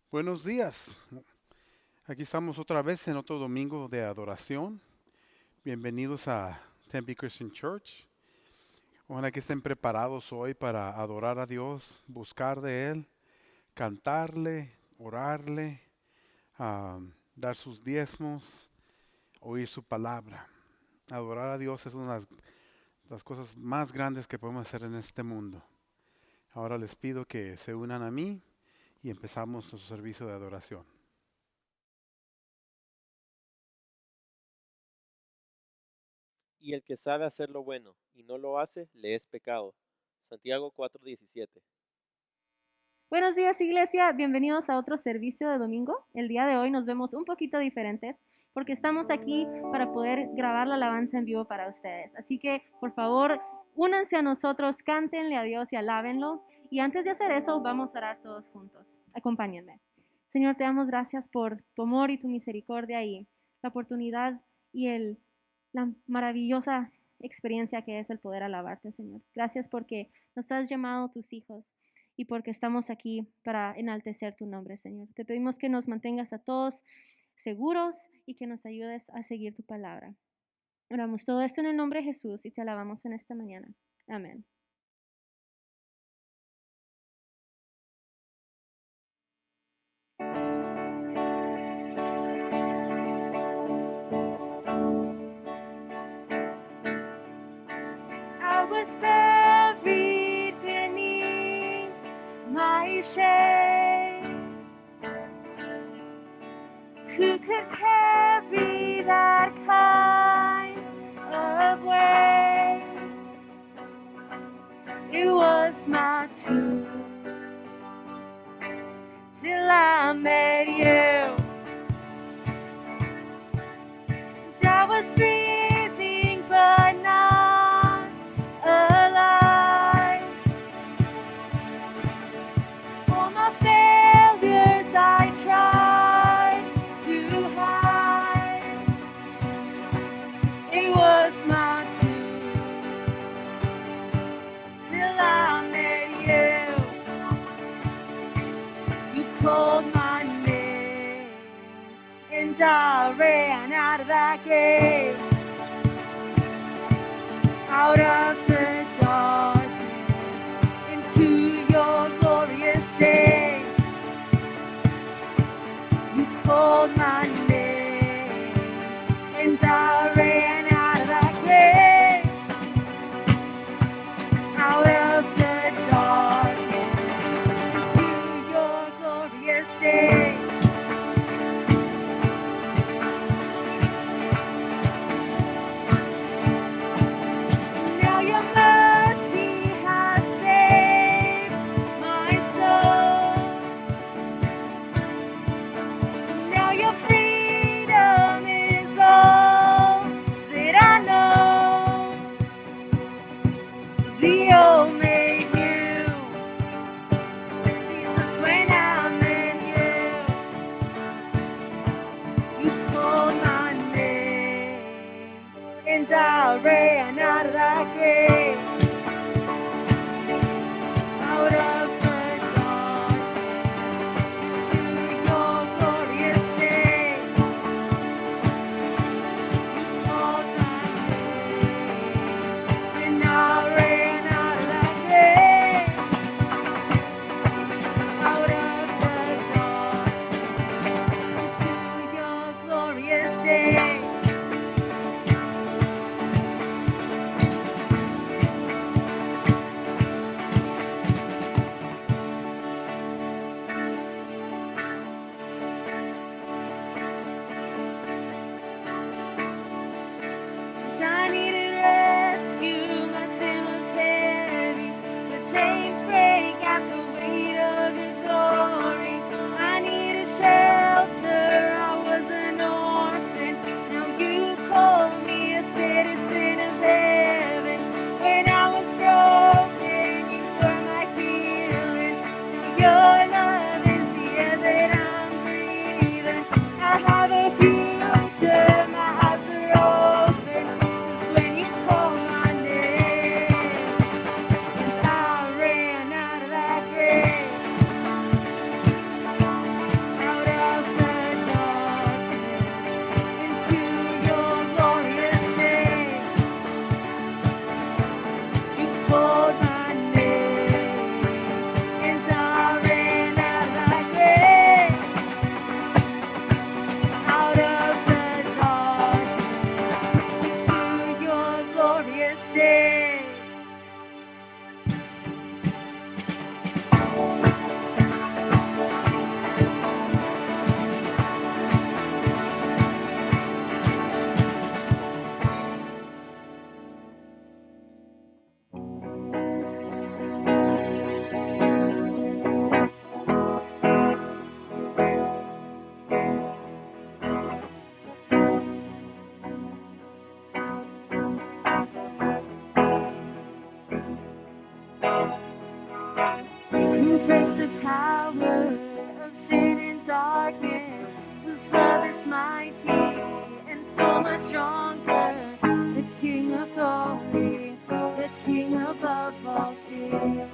Buenos días. Aquí estamos otra vez en otro domingo de adoración. Bienvenidos a Tempe Christian Church. Ojalá que estén preparados hoy para adorar a Dios, buscar de Él, cantarle, orarle, dar sus diezmos, oír su palabra. Adorar a Dios es una de las cosas más grandes que podemos hacer en este mundo. Ahora les pido que se unan a mí y empezamos nuestro servicio de adoración. Y el que sabe hacer lo bueno y no lo hace, le es pecado. Santiago 4:17. Buenos días, iglesia. Bienvenidos a otro servicio de domingo. El día de hoy nos vemos un poquito diferentes porque estamos aquí para poder grabar la alabanza en vivo para ustedes. Así que, por favor, únanse a nosotros, cántenle a Dios y alábenlo. Y antes de hacer eso, vamos a orar todos juntos. Acompáñenme. Señor, te damos gracias por tu amor y tu misericordia y la oportunidad y la maravillosa experiencia que es el poder alabarte, Señor. Gracias porque nos has llamado tus hijos y porque estamos aquí para enaltecer tu nombre, Señor. Te pedimos que nos mantengas a todos seguros y que nos ayudes a seguir tu palabra. Oramos todo esto en el nombre de Jesús y te alabamos en esta mañana. Amén. I was buried beneath my shame. Who could carry that kind of weight? It was my tomb till I met you. And I was breathing but not alive. All my failures I tried to hide. It was my tomb till I met you. You called my name and I ran out of that grave, out of the darkness into your glorious day. You called my name and I ran out of that grave, out of the darkness into your glorious day. Now your mercy has saved my soul. Now your freedom is all that I know. The old made new. Jesus, when I'm in you, you called my name, and I ran out of that grave, out of the darkness to your glorious day. You called my name, and I ran out Who breaks the power of sin and darkness, whose love is mighty and so much stronger. The King of glory, the King above all kings.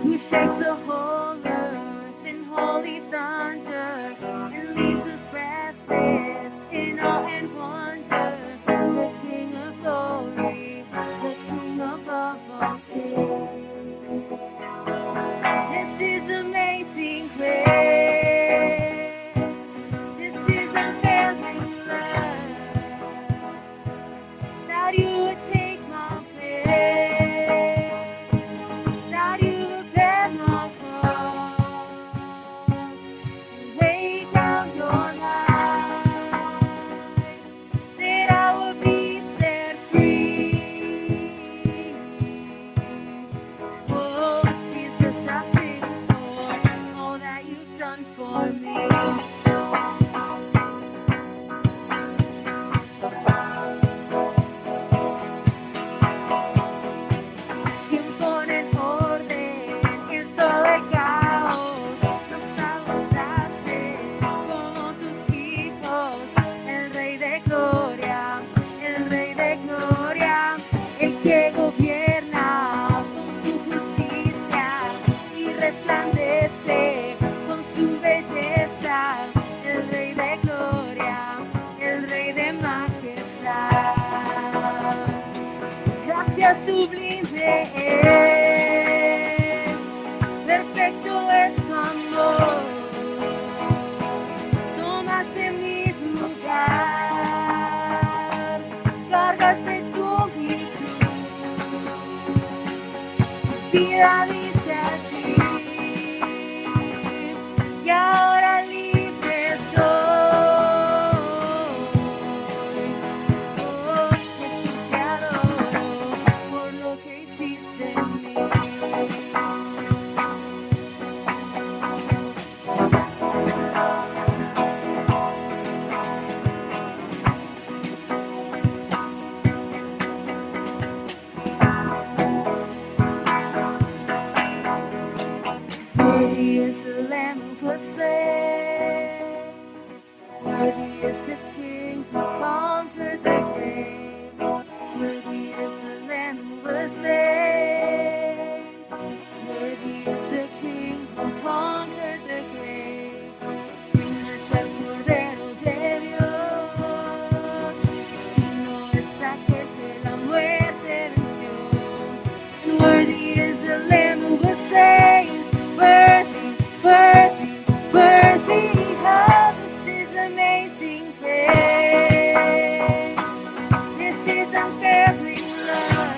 Who shakes the whole earth in holy thunder and leaves us breathless in awe and wonder. The King of glory, the King above all kings. This is amazing grace. This is unfailing love. That you would take my place, that you would bear my cross, lay down your life, that I would be set free. Oh, Jesus, I sing for all that you've done for me. Tiempo en orden, en todo el caos, nos saludaste como tus hijos, el Rey de Gloria, el que gobierna con su justicia y resplandece con su belleza, el Rey de Gloria, el Rey de majestad. Gracias sublime es, perfecto es su amor. Tomaste mi lugar, cargaste tú mi cruz. Vida dice allí, y ahora libre soy. Oh, Jesús, te adoro por lo que hiciste en mí. Worthy is the Lamb who was slain. Worthy is the King who conquered the grave. Worthy is the Lamb who was slain. Worthy is the King who conquered the grave. No es el Cordero de Dios, no es aquel que la muerte venció. Worthy is the Lamb who was slain. Worthy, worthy, worthy. Oh, this is amazing grace. This is unfailing love.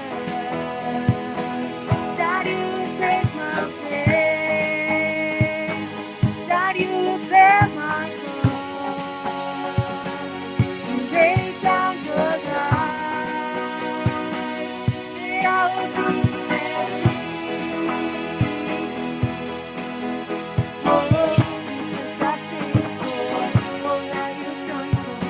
That you would take my place, that you would bear my cross, and lay down your life, that I would be set free. Oh, Jesus, I sing for all that you've done for me.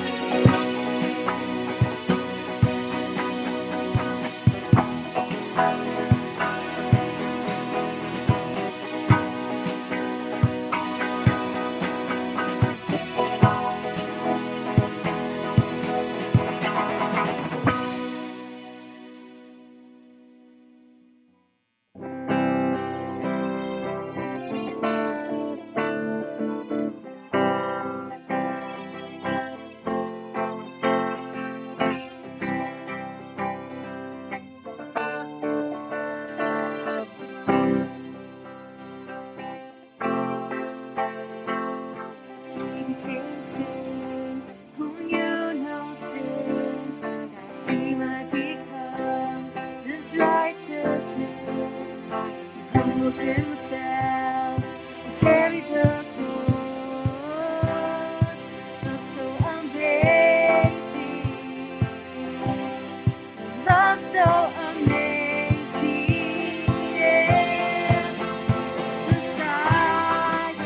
He became sin, who knew no sin, that he might become his righteousness. He humbled himself and carried the cross. Love so amazing, love so amazing, yeah. Jesus Messiah,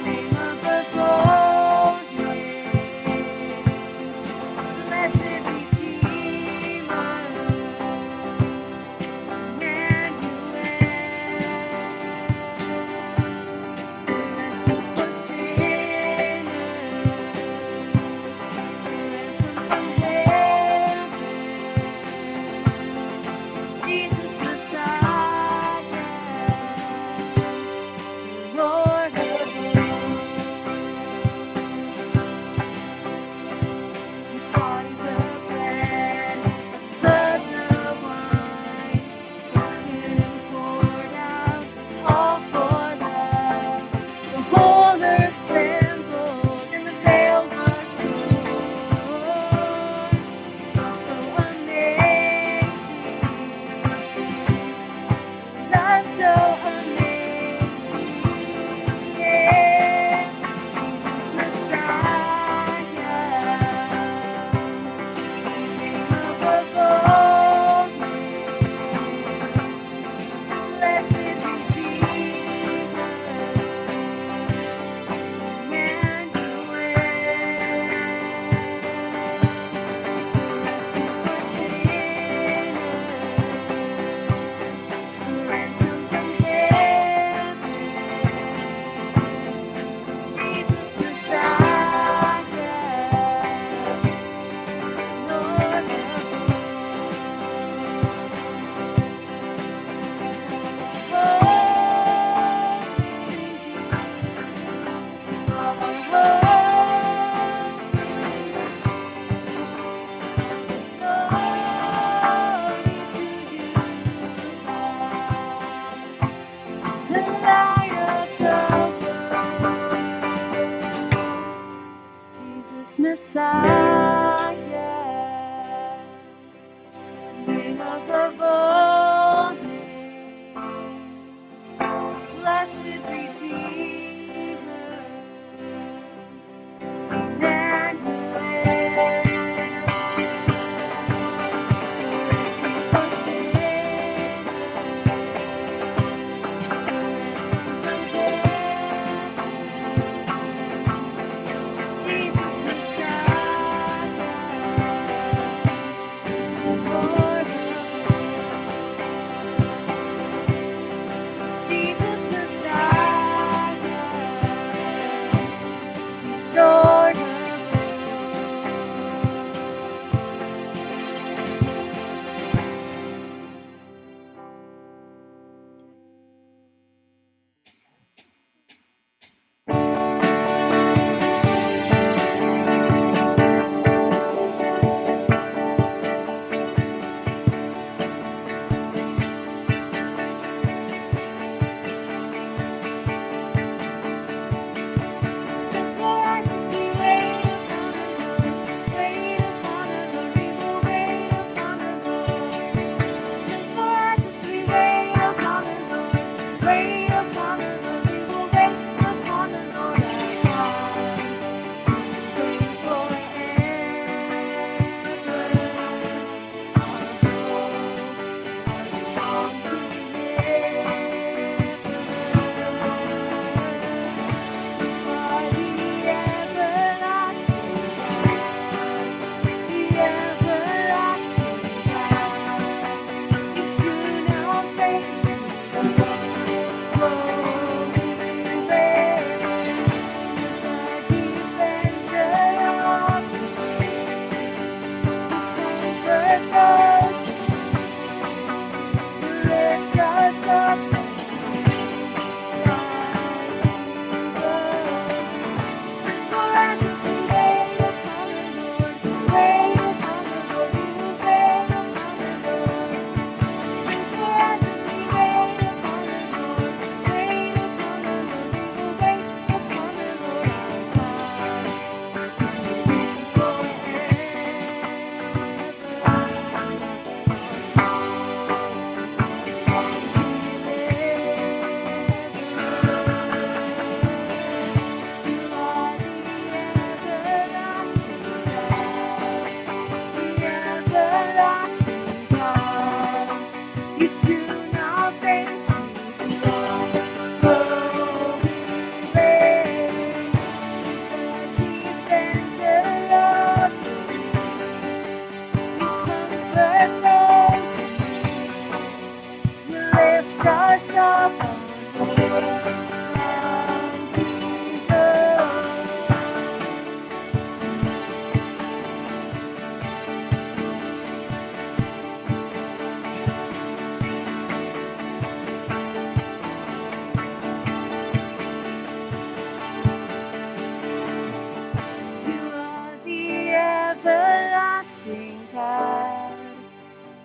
name above all names. Blessed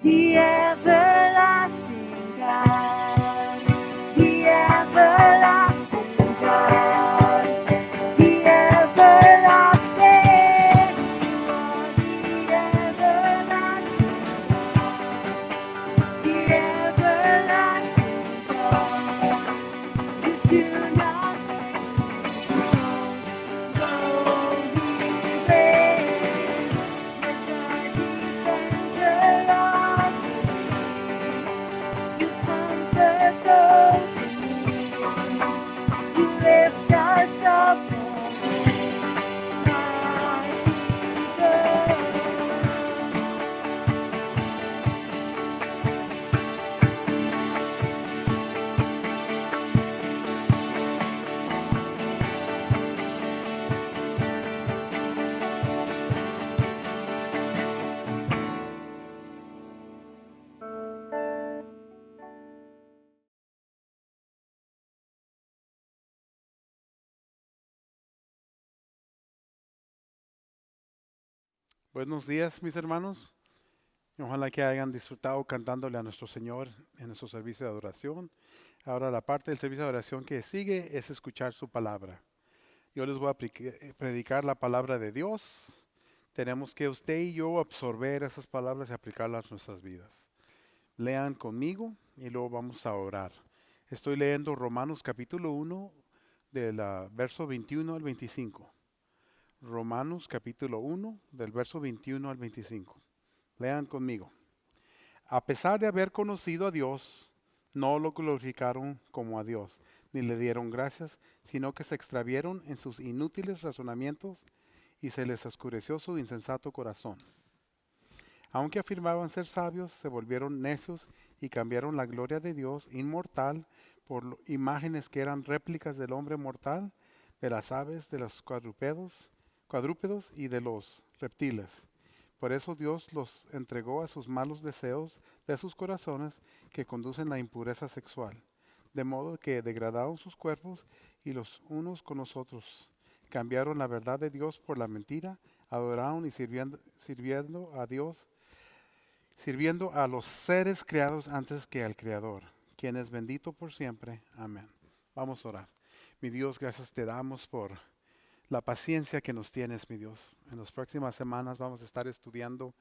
The everlasting God, the everlasting God, the everlasting, you are the everlasting God, the everlasting God. You do not go, we reign with the defender of you comfort those in need. You lift us up, my Keeper. Buenos días, mis hermanos. Ojalá que hayan disfrutado cantándole a nuestro Señor en nuestro servicio de adoración. Ahora la parte del servicio de adoración que sigue es escuchar su palabra. Yo les voy a predicar la palabra de Dios. Tenemos que usted y yo absorber esas palabras y aplicarlas a nuestras vidas. Lean conmigo y luego vamos a orar. Estoy leyendo Romanos capítulo 1 del verso 21 al 25. Romanos capítulo 1 del verso 21 al 25. Lean conmigo. A pesar de haber conocido a Dios, no lo glorificaron como a Dios, ni le dieron gracias, sino que se extravieron en sus inútiles razonamientos y se les oscureció su insensato corazón. Aunque afirmaban ser sabios, se volvieron necios y cambiaron la gloria de Dios inmortal por imágenes que eran réplicas del hombre mortal, de las aves, de los cuadrúpedos y de los reptiles. Por eso Dios los entregó a sus malos deseos de sus corazones que conducen la impureza sexual, de modo que degradaron sus cuerpos y los unos con los otros. Cambiaron la verdad de Dios por la mentira, adoraron y sirviendo a los seres creados antes que al Creador, quien es bendito por siempre. Amén. Vamos a orar. Mi Dios, gracias te damos por la paciencia que nos tienes, mi Dios. En las próximas semanas vamos a estar estudiando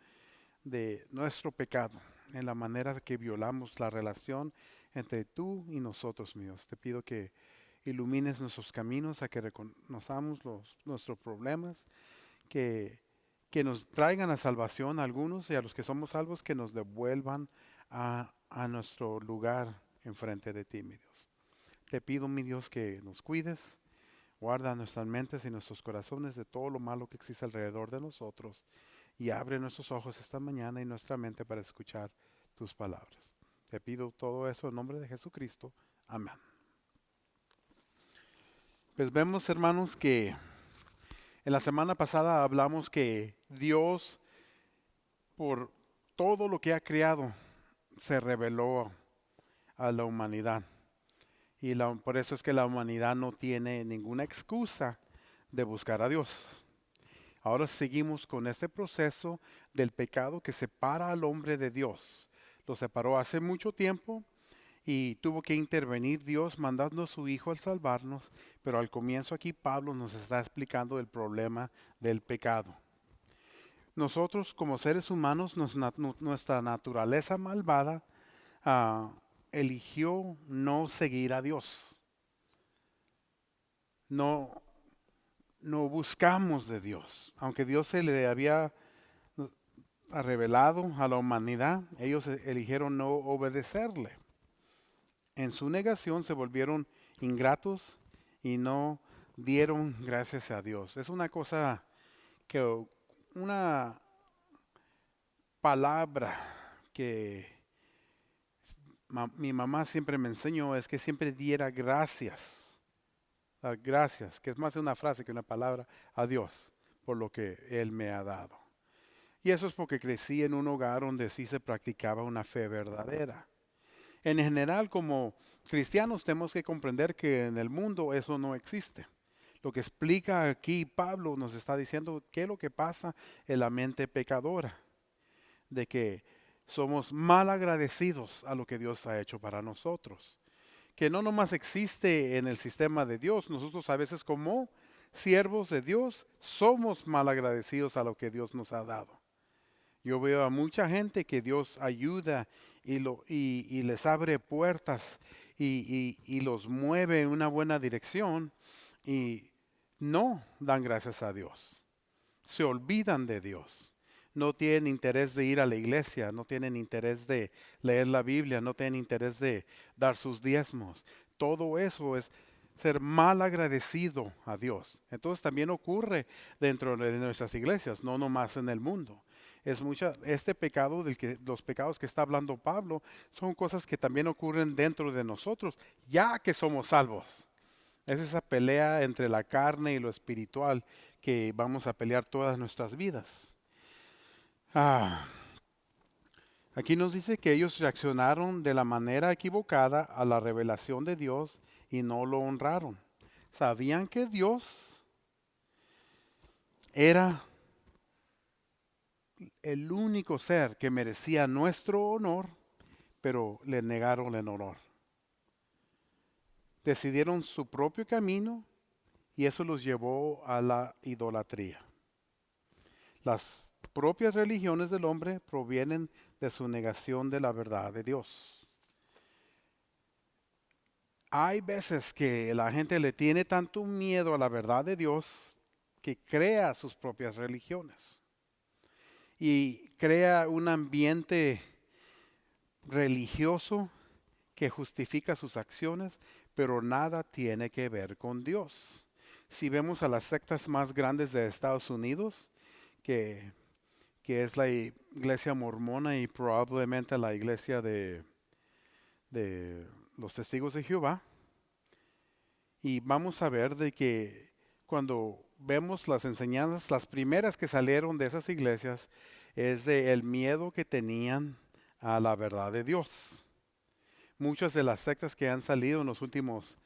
de nuestro pecado, en la manera que violamos la relación entre tú y nosotros, mi Dios. Te pido que ilumines nuestros caminos, a que reconozcamos nuestros problemas, que nos traigan a salvación a algunos y a los que somos salvos, que nos devuelvan a nuestro lugar enfrente de ti, mi Dios. Te pido, mi Dios, que nos cuides. Guarda nuestras mentes y nuestros corazones de todo lo malo que existe alrededor de nosotros y abre nuestros ojos esta mañana y nuestra mente para escuchar tus palabras. Te pido todo eso en nombre de Jesucristo. Amén. Pues vemos, hermanos, que en la semana pasada hablamos que Dios, por todo lo que ha creado, se reveló a la humanidad. Y por eso es que la humanidad no tiene ninguna excusa de buscar a Dios. Ahora seguimos con este proceso del pecado que separa al hombre de Dios. Lo separó hace mucho tiempo y tuvo que intervenir Dios mandando a su Hijo al salvarnos. Pero al comienzo aquí Pablo nos está explicando el problema del pecado. Nosotros como seres humanos, nuestra naturaleza malvada, eligió no seguir a Dios. No buscamos de Dios. Aunque Dios se le había revelado a la humanidad, ellos eligieron no obedecerle. En su negación se volvieron ingratos y no dieron gracias a Dios. Es una cosa una palabra que mi mamá siempre me enseñó es que siempre diera gracias, dar gracias, que es más una frase que una palabra, a Dios por lo que Él me ha dado. Y eso es porque crecí en un hogar donde sí se practicaba una fe verdadera. En general, como cristianos, tenemos que comprender que en el mundo eso no existe. Lo que explica aquí Pablo nos está diciendo qué es lo que pasa en la mente pecadora, de que somos mal agradecidos a lo que Dios ha hecho para nosotros, que no nomás existe en el sistema de Dios, nosotros a veces como siervos de Dios somos mal agradecidos a lo que Dios nos ha dado. Yo veo a mucha gente que Dios ayuda y les abre puertas y los mueve en una buena dirección y no dan gracias a Dios. Se olvidan de Dios. No tienen interés de ir a la iglesia, no tienen interés de leer la Biblia, no tienen interés de dar sus diezmos. Todo eso es ser mal agradecido a Dios. Entonces también ocurre dentro de nuestras iglesias, no nomás en el mundo. Este pecado los pecados que está hablando Pablo son cosas que también ocurren dentro de nosotros, ya que somos salvos. Es esa pelea entre la carne y lo espiritual que vamos a pelear todas nuestras vidas. Aquí nos dice que ellos reaccionaron de la manera equivocada a la revelación de Dios y no lo honraron. Sabían que Dios era el único ser que merecía nuestro honor, pero le negaron el honor. Decidieron su propio camino y eso los llevó a la idolatría. Las propias religiones del hombre provienen de su negación de la verdad de Dios. Hay veces que la gente le tiene tanto miedo a la verdad de Dios que crea sus propias religiones y crea un ambiente religioso que justifica sus acciones, pero nada tiene que ver con Dios. Si vemos a las sectas más grandes de Estados Unidos, que es la iglesia mormona y probablemente la iglesia de los testigos de Jehová, y vamos a ver de que cuando vemos las enseñanzas, las primeras que salieron de esas iglesias es de el miedo que tenían a la verdad de Dios. Muchas de las sectas que han salido en los últimos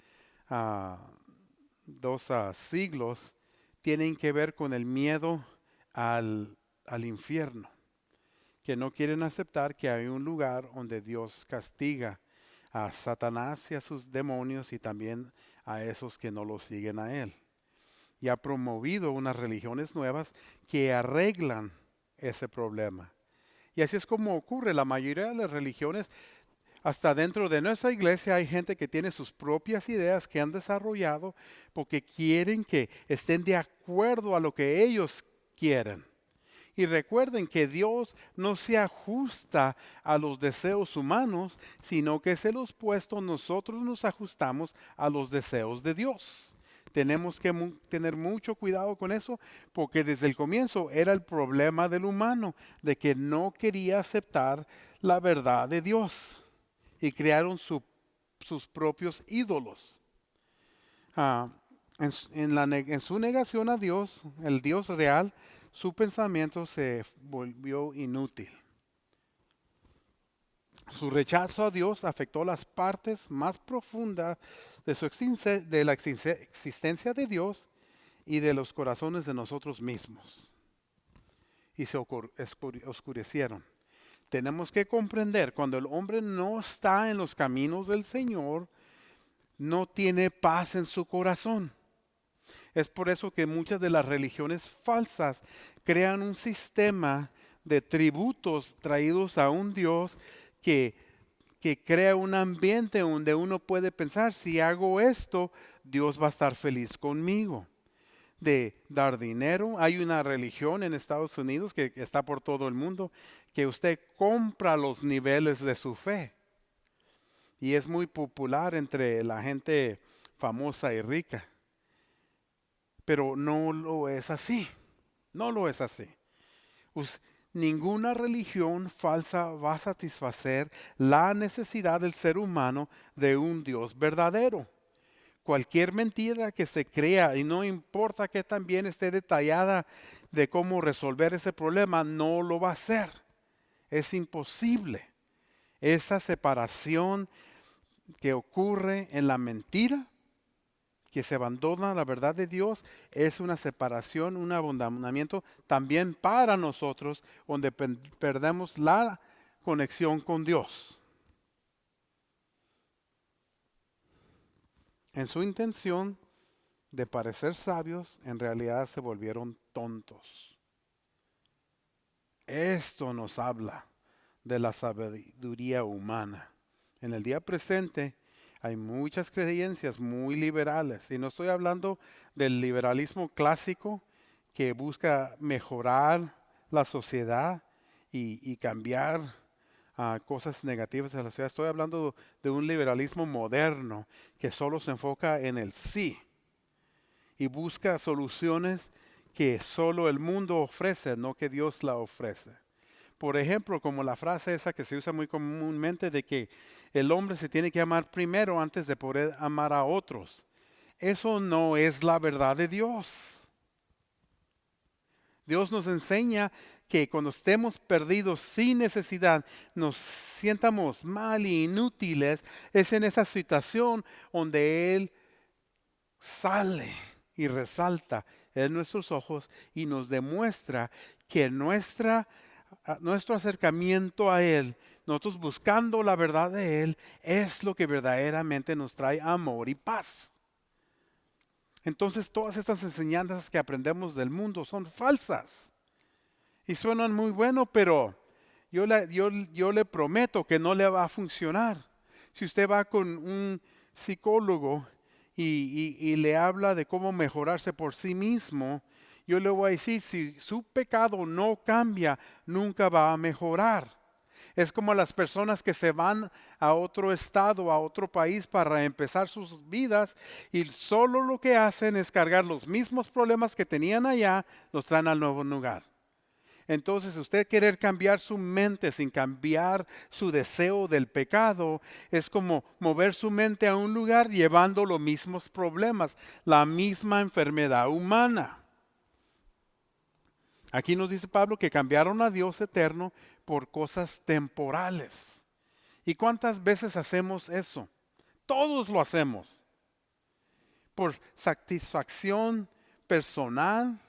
2 siglos tienen que ver con el miedo al infierno, que no quieren aceptar que hay un lugar donde Dios castiga a Satanás y a sus demonios y también a esos que no lo siguen a él. Y ha promovido unas religiones nuevas que arreglan ese problema. Y así es como ocurre. La mayoría de las religiones, hasta dentro de nuestra iglesia, hay gente que tiene sus propias ideas que han desarrollado porque quieren que estén de acuerdo a lo que ellos quieren. Y recuerden que Dios no se ajusta a los deseos humanos, sino que se los puesto nosotros nos ajustamos a los deseos de Dios. Tenemos que tener mucho cuidado con eso, porque desde el comienzo era el problema del humano, de que no quería aceptar la verdad de Dios y crearon sus propios ídolos. En su negación a Dios, el Dios real, su pensamiento se volvió inútil. Su rechazo a Dios afectó las partes más profundas de la existencia de Dios y de los corazones de nosotros mismos. Y se oscurecieron. Tenemos que comprender, cuando el hombre no está en los caminos del Señor, no tiene paz en su corazón. Es por eso que muchas de las religiones falsas crean un sistema de tributos traídos a un Dios que crea un ambiente donde uno puede pensar, si hago esto, Dios va a estar feliz conmigo. De dar dinero, hay una religión en Estados Unidos que está por todo el mundo, que usted compra los niveles de su fe. Y es muy popular entre la gente famosa y rica. Pero no lo es así. No lo es así. Ninguna religión falsa va a satisfacer la necesidad del ser humano de un Dios verdadero. Cualquier mentira que se crea, y no importa que también esté detallada de cómo resolver ese problema, no lo va a hacer. Es imposible. Esa separación que ocurre en la mentira, que se abandona la verdad de Dios, es una separación, un abandonamiento también para nosotros, donde perdemos la conexión con Dios. En su intención de parecer sabios, en realidad se volvieron tontos. Esto nos habla de la sabiduría humana. En el día presente hay muchas creencias muy liberales, y no estoy hablando del liberalismo clásico que busca mejorar la sociedad y cambiar cosas negativas de la sociedad. Estoy hablando de un liberalismo moderno que solo se enfoca en el sí y busca soluciones que solo el mundo ofrece, no que Dios la ofrece. Por ejemplo, como la frase esa que se usa muy comúnmente de que el hombre se tiene que amar primero antes de poder amar a otros. Eso no es la verdad de Dios. Dios nos enseña que cuando estemos perdidos sin necesidad, nos sientamos mal e inútiles, es en esa situación donde Él sale y resalta en nuestros ojos y nos demuestra que nuestro acercamiento a Él, nosotros buscando la verdad de Él, es lo que verdaderamente nos trae amor y paz. Entonces todas estas enseñanzas que aprendemos del mundo son falsas y suenan muy bueno, pero yo le prometo que no le va a funcionar. Si usted va con un psicólogo y le habla de cómo mejorarse por sí mismo, yo le voy a decir, si su pecado no cambia, nunca va a mejorar. Es como las personas que se van a otro estado, a otro país para empezar sus vidas y solo lo que hacen es cargar los mismos problemas que tenían allá, los traen al nuevo lugar. Entonces, usted querer cambiar su mente sin cambiar su deseo del pecado, es como mover su mente a un lugar llevando los mismos problemas, la misma enfermedad humana. Aquí nos dice Pablo que cambiaron a Dios eterno por cosas temporales. ¿Y cuántas veces hacemos eso? Todos lo hacemos. Por satisfacción personal,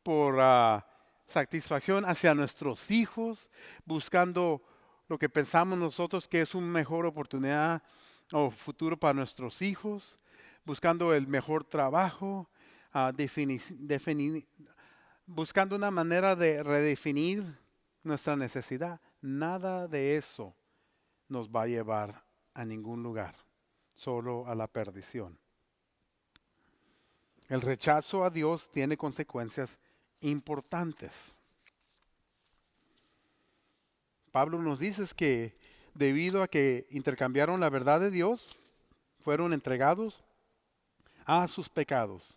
por satisfacción hacia nuestros hijos, buscando lo que pensamos nosotros que es una mejor oportunidad o futuro para nuestros hijos, buscando el mejor trabajo, buscando una manera de redefinir nuestra necesidad. Nada de eso nos va a llevar a ningún lugar, solo a la perdición. El rechazo a Dios tiene consecuencias importantes. Pablo nos dice que debido a que intercambiaron la verdad de Dios, fueron entregados a sus pecados.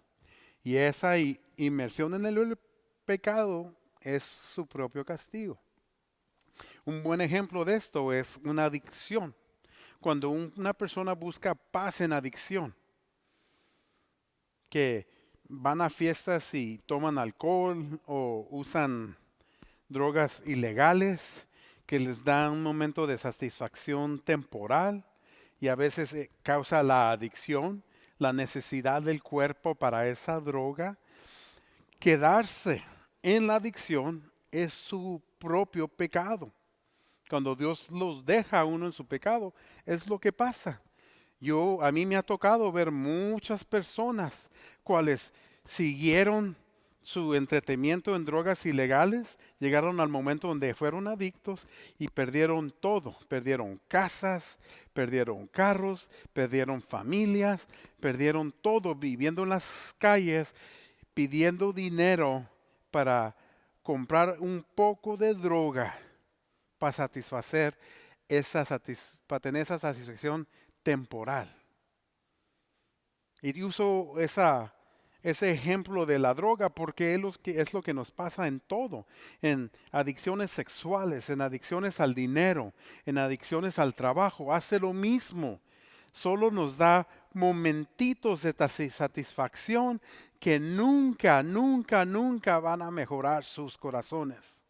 Y esa inmersión en el pecado es su propio castigo. Un buen ejemplo de esto es una adicción. Cuando una persona busca paz en adicción, que van a fiestas y toman alcohol o usan drogas ilegales que les dan un momento de satisfacción temporal y a veces causa la adicción, la necesidad del cuerpo para esa droga. Quedarse en la adicción es su propio pecado. Cuando Dios los deja a uno en su pecado, es lo que pasa. A mí me ha tocado ver muchas personas cuales siguieron su entretenimiento en drogas ilegales, llegaron al momento donde fueron adictos y perdieron todo. Perdieron casas, perdieron carros, perdieron familias, perdieron todo viviendo en las calles, pidiendo dinero para comprar un poco de droga para satisfacer para tener esa satisfacción temporal. Y uso ese ejemplo de la droga porque es lo que nos pasa en todo, en adicciones sexuales, en adicciones al dinero, en adicciones al trabajo, hace lo mismo. Solo nos da momentitos de satisfacción que nunca, nunca, nunca van a mejorar sus corazones.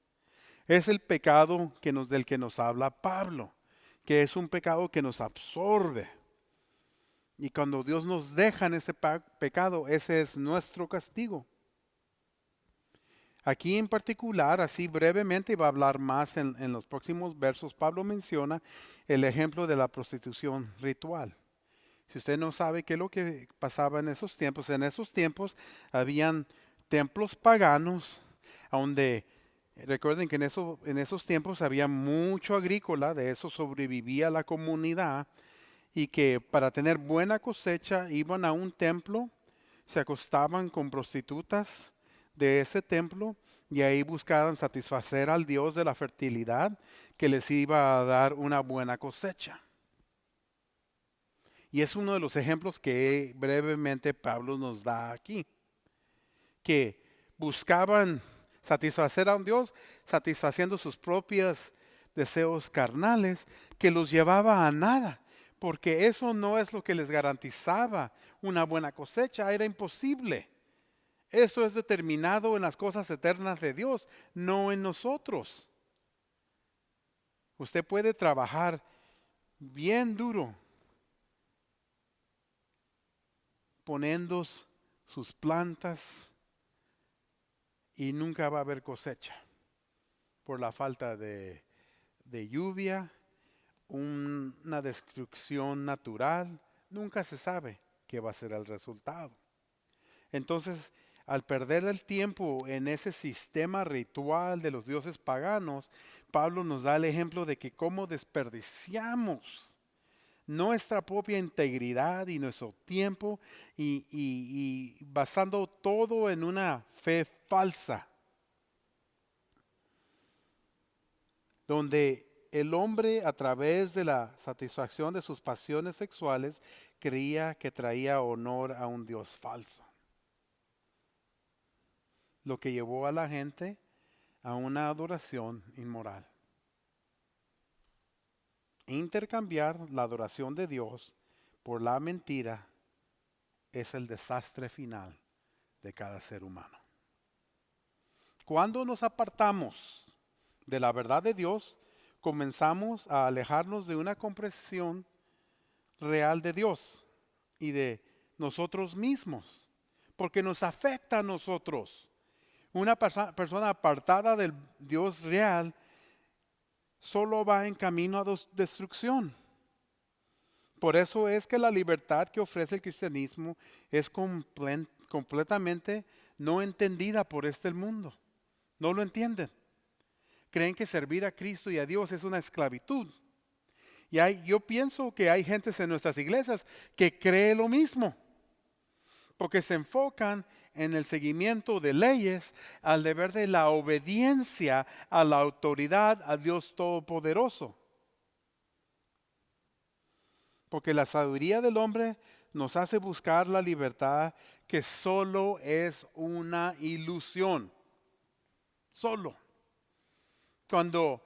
Es el pecado del que nos habla Pablo, que es un pecado que nos absorbe. Y cuando Dios nos deja en ese pecado, ese es nuestro castigo. Aquí en particular, así brevemente, va a hablar más en los próximos versos, Pablo menciona el ejemplo de la prostitución ritual. Si usted no sabe qué es lo que pasaba en esos tiempos habían templos paganos, donde recuerden que en esos tiempos había mucho agrícola, de eso sobrevivía la comunidad, y que para tener buena cosecha iban a un templo, se acostaban con prostitutas de ese templo y ahí buscaban satisfacer al Dios de la fertilidad que les iba a dar una buena cosecha. Y es uno de los ejemplos que brevemente Pablo nos da aquí, que buscaban satisfacer a un Dios satisfaciendo sus propios deseos carnales que los llevaba a nada, porque eso no es lo que les garantizaba una buena cosecha, era imposible. Eso es determinado en las cosas eternas de Dios, no en nosotros. Usted puede trabajar bien duro poniendo sus plantas y nunca va a haber cosecha por la falta de lluvia, una destrucción natural, nunca se sabe qué va a ser el resultado. Entonces, al perder el tiempo en ese sistema ritual de los dioses paganos, Pablo nos da el ejemplo de que cómo desperdiciamos nuestra propia integridad y nuestro tiempo y basando todo en una fe falsa, donde el hombre a través de la satisfacción de sus pasiones sexuales creía que traía honor a un Dios falso, lo que llevó a la gente a una adoración inmoral. Intercambiar la adoración de Dios por la mentira es el desastre final de cada ser humano. Cuando nos apartamos de la verdad de Dios, comenzamos a alejarnos de una comprensión real de Dios y de nosotros mismos, porque nos afecta a nosotros. Una persona apartada del Dios real solo va en camino a destrucción. Por eso es que la libertad que ofrece el cristianismo es completamente no entendida por este mundo. No lo entienden. Creen que servir a Cristo y a Dios es una esclavitud. Y yo pienso que hay gentes en nuestras iglesias que cree lo mismo, porque se enfocan en el seguimiento de leyes al deber de la obediencia a la autoridad, a Dios Todopoderoso. Porque la sabiduría del hombre nos hace buscar la libertad que solo es una ilusión. Solo. Cuando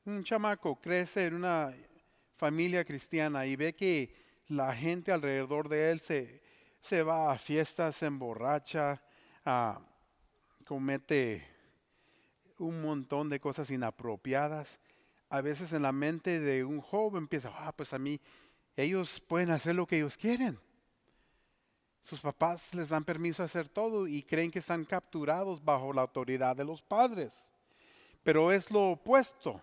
un chamaco crece en una familia cristiana y ve que la gente alrededor de él se va a fiestas, se emborracha, comete un montón de cosas inapropiadas. A veces en la mente de un joven empieza, pues a mí, ellos pueden hacer lo que ellos quieren. Sus papás les dan permiso a hacer todo y creen que están capturados bajo la autoridad de los padres. Pero es lo opuesto.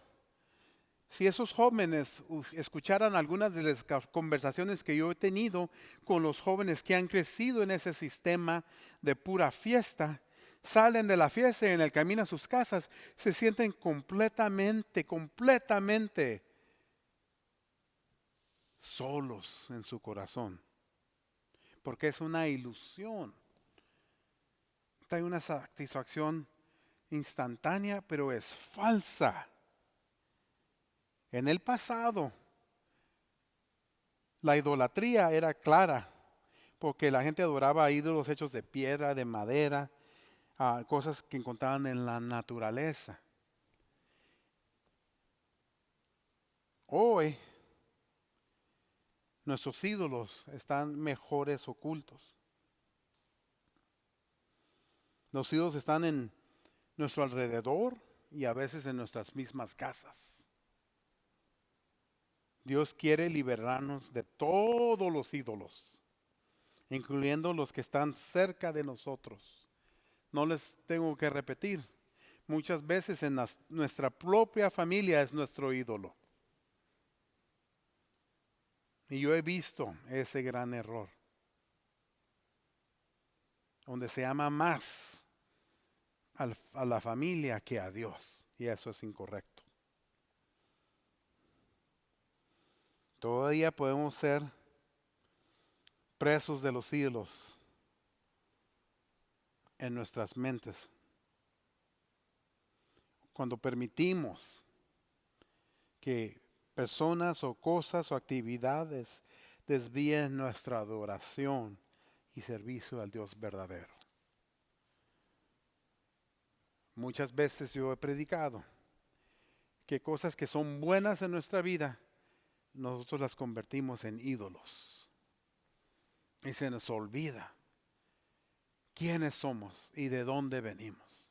Si esos jóvenes escucharan algunas de las conversaciones que yo he tenido con los jóvenes que han crecido en ese sistema de pura fiesta, salen de la fiesta y en el camino a sus casas se sienten completamente solos en su corazón. Porque es una ilusión. Hay una satisfacción instantánea, pero es falsa. En el pasado, la idolatría era clara, porque la gente adoraba a ídolos hechos de piedra, de madera, a cosas que encontraban en la naturaleza. Hoy nuestros ídolos están mejores ocultos. Los ídolos están en nuestro alrededor y a veces en nuestras mismas casas. Dios quiere liberarnos de todos los ídolos, incluyendo los que están cerca de nosotros. No les tengo que repetir. Muchas veces en nuestra propia familia es nuestro ídolo. Y yo he visto ese gran error, donde se ama más a la familia que a Dios. Y eso es incorrecto. Todavía podemos ser presos de los ídolos en nuestras mentes. Cuando permitimos que personas o cosas o actividades desvíen nuestra adoración y servicio al Dios verdadero. Muchas veces yo he predicado que cosas que son buenas en nuestra vida, nosotros las convertimos en ídolos. Y se nos olvida quiénes somos y de dónde venimos.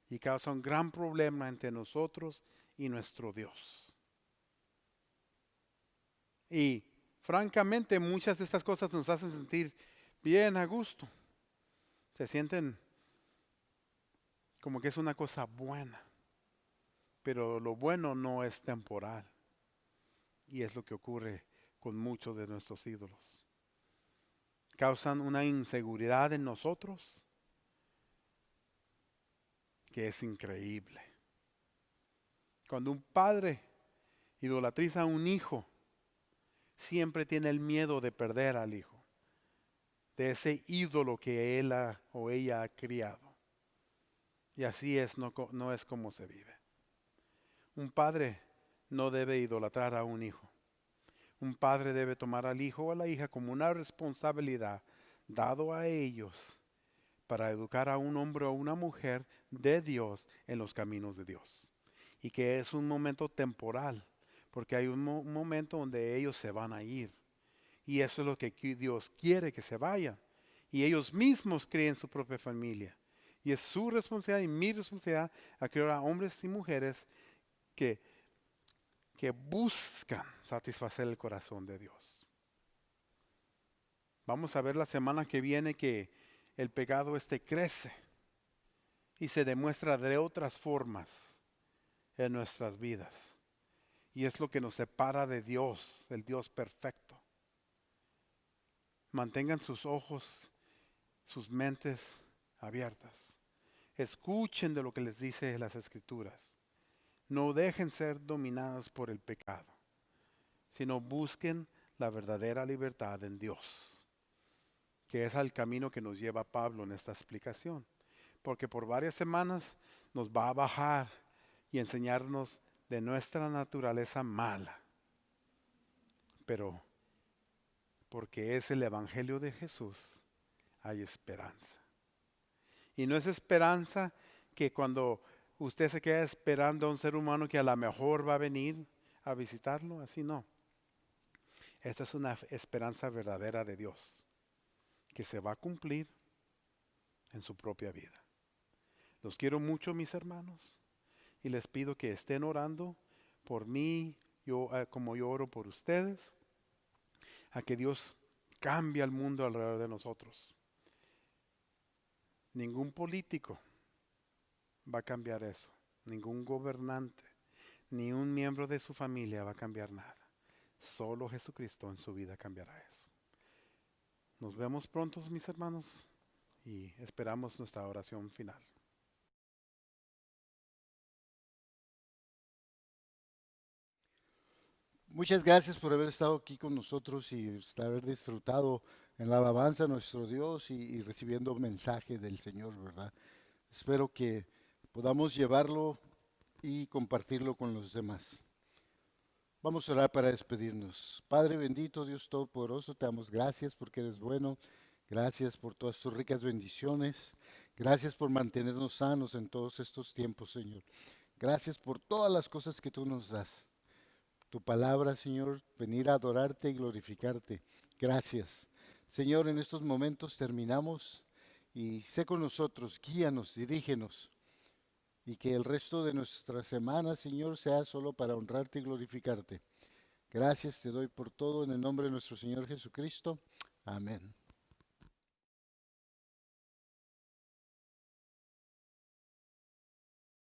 Y causa un gran problema entre nosotros y nuestro Dios. Y francamente muchas de estas cosas nos hacen sentir bien a gusto. Se sienten como que es una cosa buena. Pero lo bueno no es temporal. Y es lo que ocurre con muchos de nuestros ídolos. Causan una inseguridad en nosotros que es increíble. Cuando un padre idolatriza a un hijo, siempre tiene el miedo de perder al hijo, de ese ídolo que él o ella ha criado. Y así es, no es como se vive. Un padre no debe idolatrar a un hijo. Un padre debe tomar al hijo o a la hija como una responsabilidad dado a ellos para educar a un hombre o una mujer de Dios en los caminos de Dios. Y que es un momento temporal, porque hay un momento donde ellos se van a ir. Y eso es lo que Dios quiere, que se vayan. Y ellos mismos creen su propia familia. Y es su responsabilidad y mi responsabilidad a crear a hombres y mujeres que buscan satisfacer el corazón de Dios. Vamos a ver la semana que viene que el pecado crece y se demuestra de otras formas en nuestras vidas. Y es lo que nos separa de Dios, el Dios perfecto. Mantengan sus ojos, sus mentes abiertas. Escuchen de lo que les dice las Escrituras. No dejen ser dominados por el pecado, sino busquen la verdadera libertad en Dios, que es el camino que nos lleva Pablo en esta explicación. Porque por varias semanas nos va a bajar y enseñarnos de nuestra naturaleza mala. Pero porque es el Evangelio de Jesús, hay esperanza. Y no es esperanza que cuando usted se queda esperando a un ser humano que a lo mejor va a venir a visitarlo, así no. Esta es una esperanza verdadera de Dios, que se va a cumplir en su propia vida. Los quiero mucho, mis hermanos, y les pido que estén orando por mí, como yo oro por ustedes, a que Dios cambie el mundo alrededor de nosotros. Ningún político va a cambiar eso. Ningún gobernante, ni un miembro de su familia va a cambiar nada. Solo Jesucristo en su vida cambiará eso. Nos vemos pronto, mis hermanos, y esperamos nuestra oración final. Muchas gracias por haber estado aquí con nosotros y haber disfrutado en la alabanza a nuestro Dios y recibiendo un mensaje del Señor, ¿verdad? Espero que podamos llevarlo y compartirlo con los demás. Vamos a orar para despedirnos. Padre bendito, Dios Todopoderoso, te damos gracias porque eres bueno. Gracias por todas tus ricas bendiciones. Gracias por mantenernos sanos en todos estos tiempos, Señor. Gracias por todas las cosas que tú nos das. Tu palabra, Señor, venir a adorarte y glorificarte. Gracias. Señor, en estos momentos terminamos y sé con nosotros, guíanos, dirígenos y que el resto de nuestra semana, Señor, sea solo para honrarte y glorificarte. Gracias te doy por todo en el nombre de nuestro Señor Jesucristo. Amén.